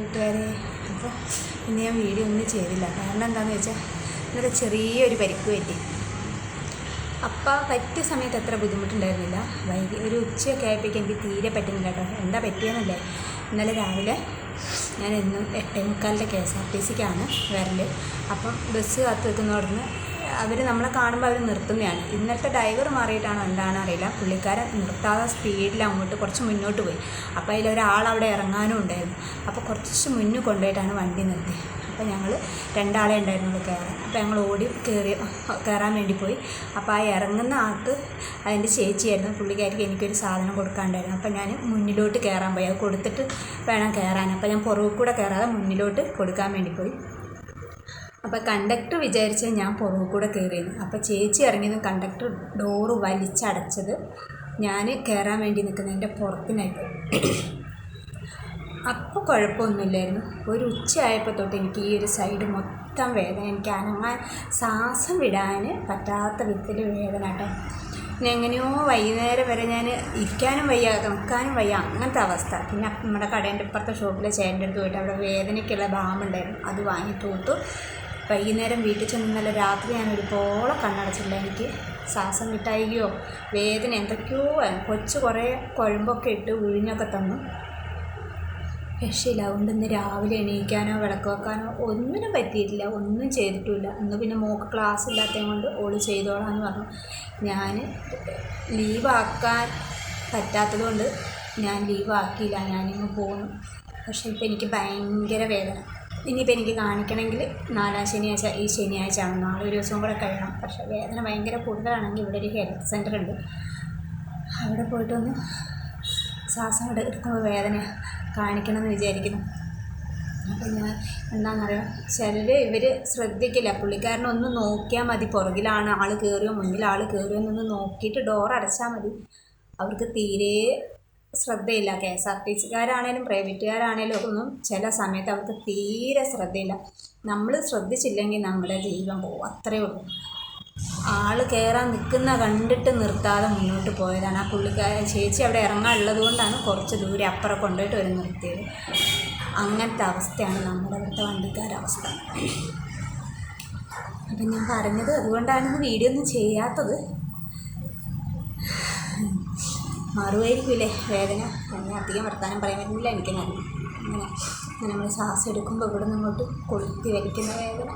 കൂട്ടുകാരെ. അപ്പോൾ ഇന്ന് ഞാൻ വീഡിയോ ഒന്നും ചെയ്തില്ല. കാരണം എന്താണെന്ന് വെച്ചാൽ ഇന്നലെ ചെറിയൊരു പരിക്ക് പറ്റി. അപ്പോൾ പറ്റിയ സമയത്ത് അത്ര ബുദ്ധിമുട്ടുണ്ടായിരുന്നില്ല. ഒരു ഉച്ചയൊക്കെ ആയപ്പോഴേക്കും എനിക്ക് തീരെ പറ്റുന്നില്ല കേട്ടോ. എന്താ പറ്റിയെന്നല്ലേ, ഇന്നലെ രാവിലെ ഞാൻ എന്നും 8:45 KSRTCക്കാണ് വരൽ. അപ്പം ബസ് കാത്ത് നിൽക്കുന്നവിടുന്ന് അവർ നമ്മളെ കാണുമ്പോൾ അവർ നിർത്തുന്നതാണ്. ഇന്നത്തെ ഡ്രൈവർ മാറിയിട്ടാണോ എന്താണെന്ന് അറിയില്ല, പുള്ളിക്കാരൻ നിർത്താതെ സ്പീഡിൽ അങ്ങോട്ട് കുറച്ച് മുന്നോട്ട് പോയി. അപ്പോൾ അതിലൊരാൾ അവിടെ ഇറങ്ങാനും ഉണ്ടായിരുന്നു. അപ്പോൾ കുറച്ച് മുന്നിൽ കൊണ്ടുപോയിട്ടാണ് വണ്ടി നിർത്തി. അപ്പോൾ ഞങ്ങൾ 2 ആളെ ഉണ്ടായിരുന്നുള്ളൂ കയറാൻ. അപ്പോൾ ഞങ്ങൾ ഓടി കയറാൻ വേണ്ടി പോയി. അപ്പോൾ ആ ഇറങ്ങുന്ന ആൾക്ക് അതിൻ്റെ ചേച്ചിയായിരുന്നു, പുള്ളിക്കാരിക്ക് എനിക്കൊരു സാധനം കൊടുക്കാനുണ്ടായിരുന്നു. അപ്പോൾ ഞാൻ മുന്നിലോട്ട് കയറാൻ പോയി, അത് കൊടുത്തിട്ട് വേണം കയറാൻ. അപ്പോൾ ഞാൻ പുറകിൽ കൂടെ കയറാതെ മുന്നിലോട്ട് കൊടുക്കാൻ വേണ്ടി പോയി. അപ്പോൾ കണ്ടക്ടർ വിചാരിച്ചത് ഞാൻ പുറകിൽ കൂടെ കയറിയിരുന്നു. അപ്പോൾ ചേച്ചി ഇറങ്ങിയതും കണ്ടക്ടർ ഡോറ് വലിച്ചടച്ചത് ഞാൻ കയറാൻ വേണ്ടി നിൽക്കുന്നതിൻ്റെ പുറത്തിനായിട്ട്. അപ്പോൾ കുഴപ്പമൊന്നുമില്ലായിരുന്നു. ഒരു ഉച്ചയായപ്പോൾ തൊട്ട് എനിക്ക് ഈ ഒരു സൈഡ് മൊത്തം വേദന, എനിക്ക് അനങ്ങാൻ ശ്വാസം വിടാൻ പറ്റാത്ത വിധത്തിൽ വേദന കേട്ടോ. പിന്നെ എങ്ങനെയോ വൈകുന്നേരം വരെ ഞാൻ ഇരിക്കാനും വയ്യ, നിൽക്കാനും വയ്യ, അങ്ങനത്തെ അവസ്ഥ. പിന്നെ നമ്മുടെ കടേൻ്റെ ഇപ്പുറത്തെ ഷോപ്പിലെ ചേട്ടൻ്റെ അടുത്ത് പോയിട്ട് അവിടെ വേദനയ്ക്കുള്ള ബാമുണ്ടായിരുന്നു, അത് വാങ്ങി തൂത്തു. വൈകുന്നേരം വീട്ടിൽ ചെന്ന് ഇന്നലെ രാത്രി ഞാൻ ഒരുപോലെ കണ്ണടച്ചില്ല. എനിക്ക് ശ്വാസം കിട്ടായികയോ വേദന എന്തൊക്കെയോ, കൊച്ച് കുറേ കുഴമ്പൊക്കെ ഇട്ട് ഉഴിഞ്ഞൊക്കെ തന്നു, രക്ഷയില്ല. അതുകൊണ്ട് ഇന്ന് രാവിലെ എണീക്കാനോ വിളക്ക് വെക്കാനോ ഒന്നിനും പറ്റിയിട്ടില്ല, ഒന്നും ചെയ്തിട്ടില്ല. ഇന്ന് പിന്നെ മോൾക്ക് ക്ലാസ് ഇല്ലാത്തത് കൊണ്ട് ഓള് ചെയ്തോളാന്ന് പറഞ്ഞു. ഞാൻ ലീവാക്കാൻ പറ്റാത്തത് കൊണ്ട് ഞാൻ ലീവാക്കിയില്ല, ഞാനിങ്ങ് പോന്നു. പക്ഷേ ഇപ്പോൾ എനിക്ക് ഭയങ്കര വേദന. ഇനിയിപ്പോൾ എനിക്ക് കാണിക്കണമെങ്കിൽ 4-ാം ശനിയാഴ്ച, ഈ ശനിയാഴ്ച ആണ്, നാളെ ഒരു ദിവസവും കൂടെ കഴിയണം. പക്ഷേ വേദന ഭയങ്കര കൂടുതലാണെങ്കിൽ ഇവിടെ ഒരു ഹെൽത്ത് സെൻ്റർ ഉണ്ട്, അവിടെ പോയിട്ടൊന്ന് ശ്വാസം എടുക്കുമ്പോൾ വേദന കാണിക്കണമെന്ന് വിചാരിക്കുന്നു. അപ്പം ഞാൻ എന്താണെന്നറിയാം, ഇവർ ശ്രദ്ധിക്കില്ല. പുള്ളിക്കാരനൊന്ന് നോക്കിയാൽ മതി, പുറകിലാണ് ആൾ കയറിയോ മുന്നിൽ ആൾ കയറിയോ എന്നൊന്ന് നോക്കിയിട്ട് ഡോർ അടച്ചാൽ മതി. അവർക്ക് തീരെ ശ്രദ്ധയില്ല. KSRTCക്കാരാണേലും പ്രൈവറ്റുകാരാണേലും ഒന്നും ചില സമയത്ത് അവർക്ക് തീരെ ശ്രദ്ധയില്ല. നമ്മൾ ശ്രദ്ധിച്ചില്ലെങ്കിൽ നമ്മുടെ ജീവൻ പോകും, അത്രയേ ഉള്ളൂ. ആൾ കയറാൻ നിൽക്കുന്ന കണ്ടിട്ട് നിർത്താതെ മുന്നോട്ട് പോയതാണ്. ആ ചേച്ചി അവിടെ ഇറങ്ങാനുള്ളത് കൊണ്ടാണ് കുറച്ച് ദൂരെ അപ്പുറം കൊണ്ടുപോയിട്ട് ഒരു നിർത്തിയത്. അങ്ങനത്തെ അവസ്ഥയാണ് നമ്മുടെ ഇവിടുത്തെ വണ്ടിക്കാരുടെ അവസ്ഥ. അപ്പം ഞാൻ പറഞ്ഞത് അതുകൊണ്ടാണ് വീഡിയോ ഒന്നും ചെയ്യാത്തത്. മാറുമായിരിക്കില്ലേ വേദന, അങ്ങനെ അധികം വർത്താനം പറയാൻ പറ്റുന്നില്ല എനിക്ക്. നല്ല അങ്ങനെ നമ്മൾ ശ്വാസം എടുക്കുമ്പോൾ ഇവിടെ നിന്നോട്ട് കൊളുത്തി വലിക്കുന്ന വേദന.